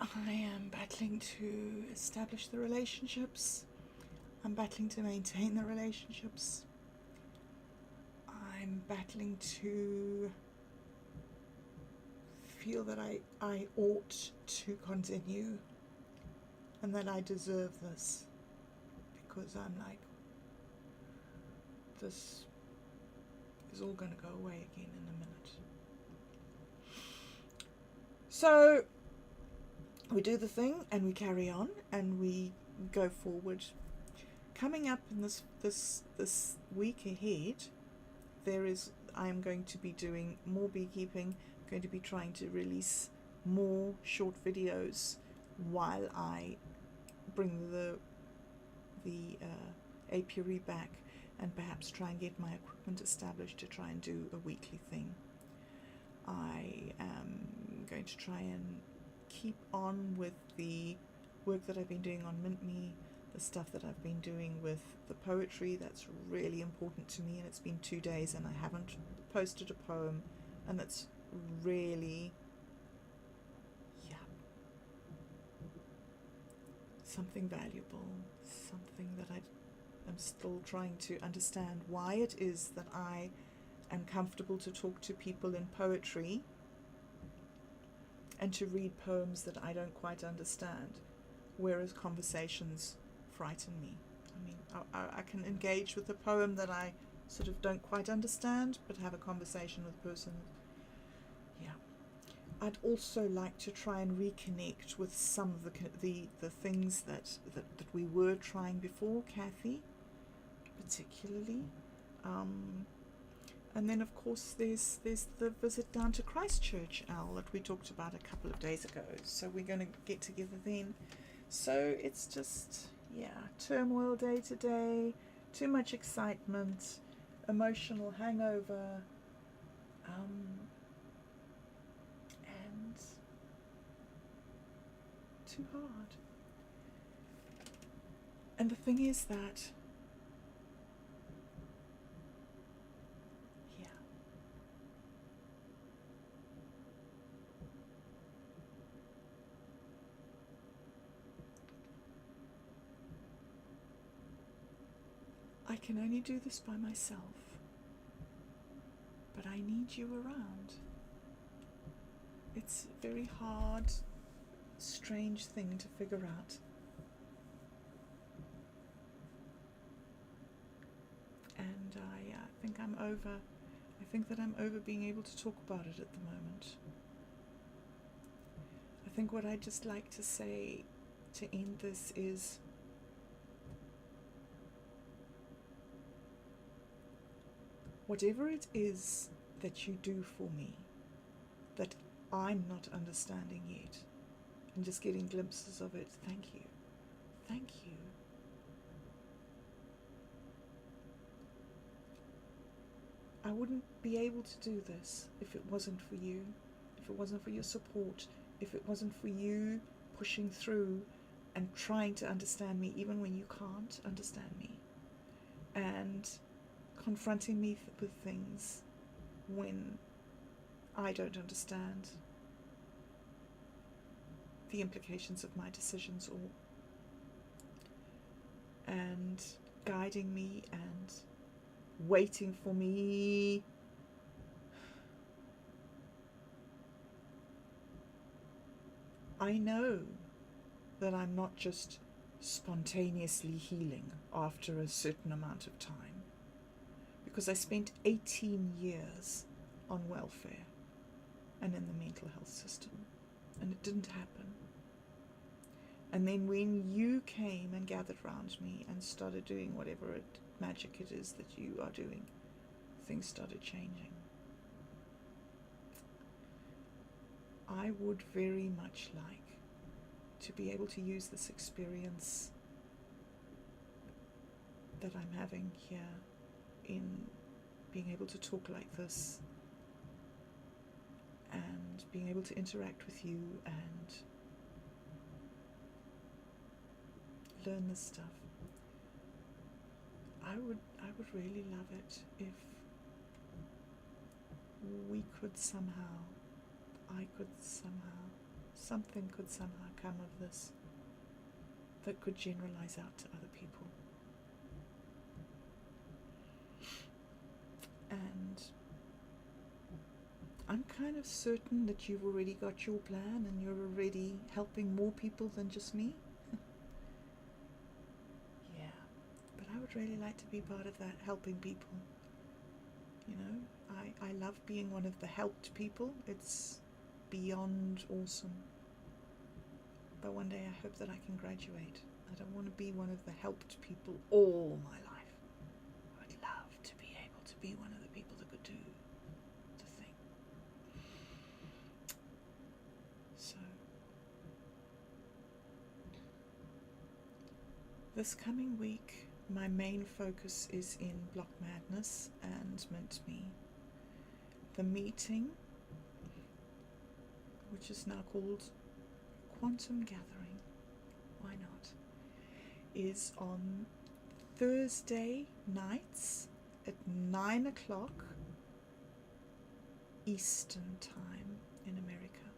I am battling to establish the relationships. I'm battling to maintain the relationships. I'm battling to feel that I ought to continue and that I deserve this, because I'm like, this is all going to go away again in a minute. So we do the thing and we carry on and we go forward. Coming up in this week ahead, I am going to be doing more beekeeping. I'm going to be trying to release more short videos while I bring the apiary back, and perhaps try and get my equipment established to try and do a weekly thing. I am going to try and keep on with the work that I've been doing on MintMe, the stuff that I've been doing with the poetry. That's really important to me, and it's been 2 days and I haven't posted a poem, and that's really, yeah, something valuable, something that I'm still trying to understand why it is that I am comfortable to talk to people in poetry and to read poems that I don't quite understand, whereas conversations frighten me. I mean, I can engage with a poem that I sort of don't quite understand, but have a conversation with a person. Yeah. I'd also like to try and reconnect with some of the things that we were trying before, Kathy particularly. And then of course there's the visit down to Christchurch, Al, that we talked about a couple of days ago. So we're going to get together then. So it's just, yeah, turmoil day to day, too much excitement, emotional hangover, and too hard. And the thing is that, yeah, I can only do this by myself, but I need you around. It's a very hard, strange thing to figure out. And I think that I'm over being able to talk about it at the moment. I think what I'd just like to say to end this is, whatever it is that you do for me that I'm not understanding yet, and just getting glimpses of it. Thank you. Thank you. I wouldn't be able to do this if it wasn't for you, if it wasn't for your support, if it wasn't for you pushing through and trying to understand me even when you can't understand me, and confronting me with things when I don't understand the implications of my decisions, and guiding me and waiting for me. I know that I'm not just spontaneously healing after a certain amount of time, because I spent 18 years on welfare and in the mental health system, and it didn't happen. And then when you came and gathered round me and started doing whatever magic it is that you are doing, things started changing. I would very much like to be able to use this experience that I'm having here in being able to talk like this and being able to interact with you and learn this stuff. I would really love it if we could somehow, something could somehow come of this that could generalize out to other people. And I'm kind of certain that you've already got your plan and you're already helping more people than just me. Yeah, but I would really like to be part of that, helping people. You know, I love being one of the helped people. It's beyond awesome. But one day I hope that I can graduate. I don't want to be one of the helped people all my life. I would love to be able to be one of the people that could do the thing. So, this coming week, my main focus is in Block Madness and Mint Me. The meeting, which is now called Quantum Gathering, why not, is on Thursday nights at 9 o'clock Eastern Time in America.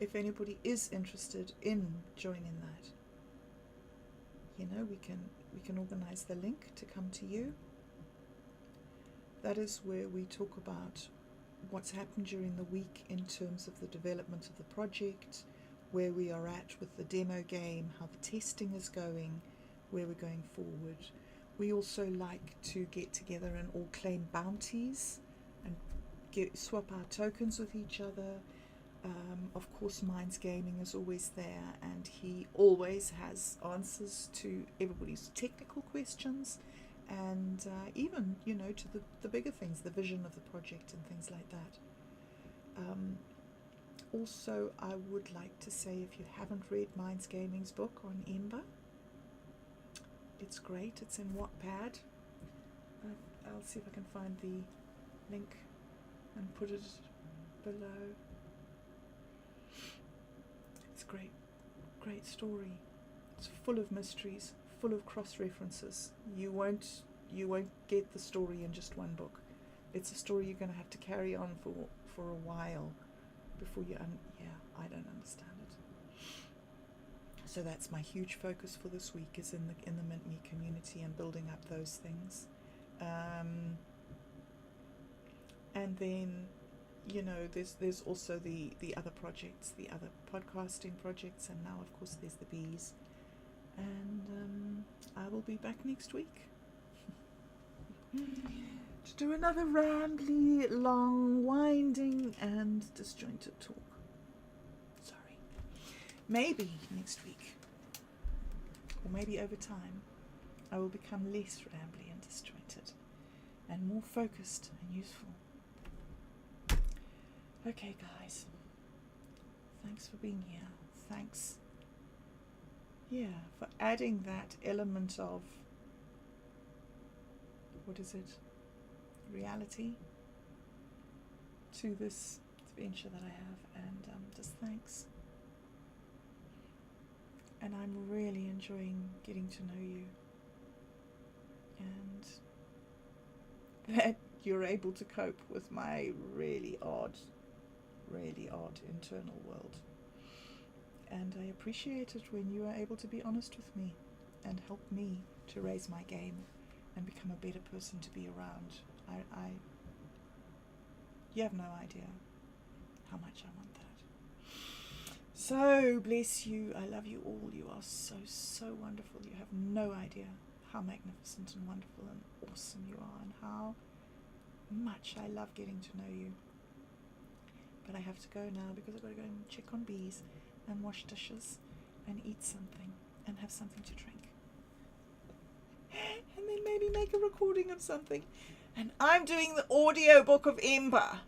If anybody is interested in joining that, you know, we can organize the link to come to you. That is where we talk about what's happened during the week in terms of the development of the project, where we are at with the demo game, how the testing is going, where we're going forward. We also like to get together and all claim bounties and swap our tokens with each other. Of course, Minds Gaming is always there, and he always has answers to everybody's technical questions, and even, you know, to the bigger things, the vision of the project and things like that. Also, I would like to say, if you haven't read Minds Gaming's book on Ember, it's great. It's in Wattpad. I'll see if I can find the link and put it below. It's great, great story. It's full of mysteries, full of cross-references. You won't get the story in just one book. It's a story you're going to have to carry on for a while before you I don't understand it. So that's my huge focus for this week, is in the Mint Me community and building up those things. And then, you know, there's also the other projects, the other podcasting projects, and now of course there's the bees. And I will be back next week to do another rambly, long, winding and disjointed talk. Sorry. Maybe next week, or maybe over time, I will become less rambly and disjointed and more focused and useful. Okay, guys. Thanks for being here. Thanks, for adding that element of, what is it, reality to this adventure that I have, and just thanks. And I'm really enjoying getting to know you, and that you're able to cope with my really odd internal world. And I appreciate it when you are able to be honest with me and help me to raise my game and become a better person to be around. You have no idea how much I want that. So bless you. I love you all. You are so, so wonderful. You have no idea how magnificent and wonderful and awesome you are, and how much I love getting to know you. But I have to go now because I've got to go and check on bees and wash dishes and eat something and have something to drink. And then maybe make a recording of something. And I'm doing the audio book of Ember.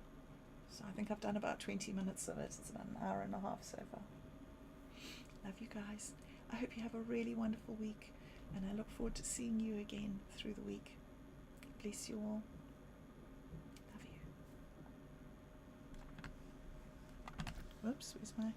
So I think I've done about 20 minutes of it. It's about an hour and a half so far. Love you guys. I hope you have a really wonderful week. And I look forward to seeing you again through the week. Bless you all. Love you. Whoops, where's my...